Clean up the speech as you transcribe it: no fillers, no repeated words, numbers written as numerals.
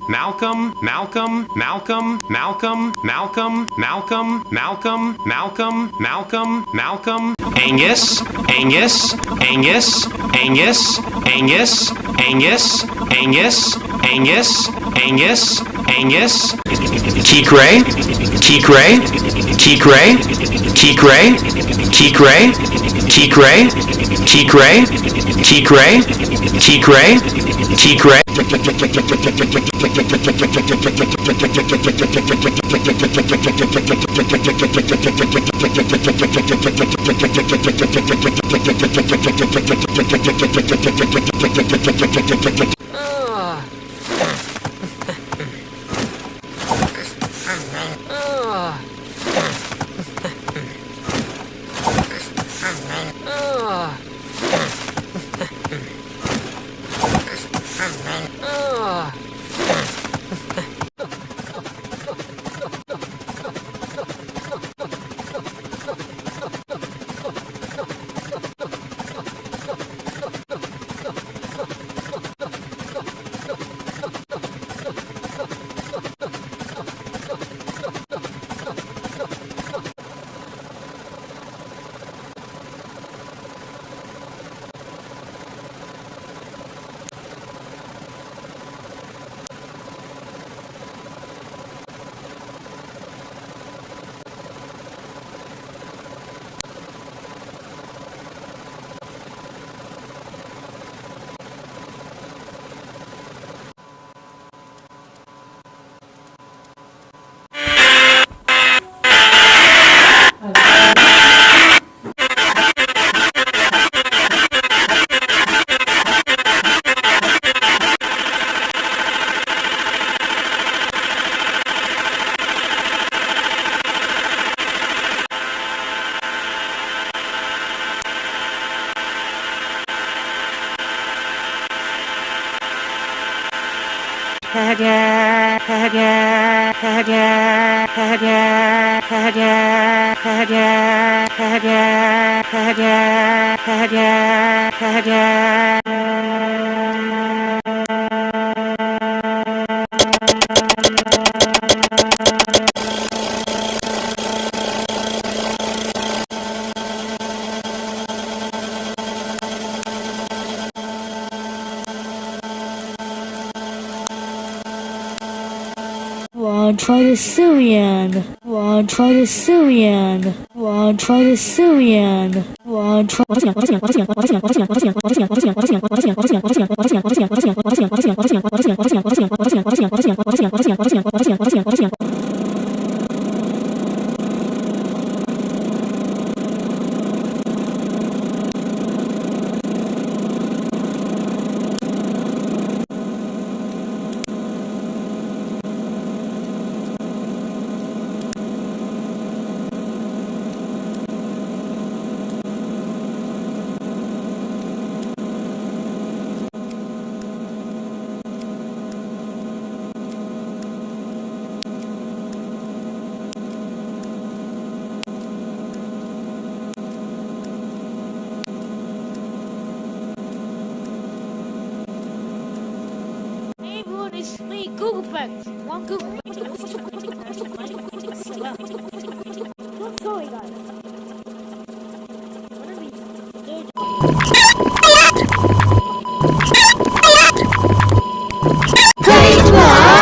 Malcolm, Malcolm, Malcolm, Malcolm, Malcolm, Malcolm, Malcolm, Malcolm, Malcolm, Malcolm, Angus, Angus, Angus, Angus, Angus, Angus, Angus, Angus, Angus, Angus, Keekray, Keekray, Keekray, Keekray, Keekray, Keekray, Keekray, Keekray, Keekray, Keekray. Quadragintillion, Quadragintillion, Quadragintillion, It's me, Google Pants. One Google Pants. Sorry, guys. Play club.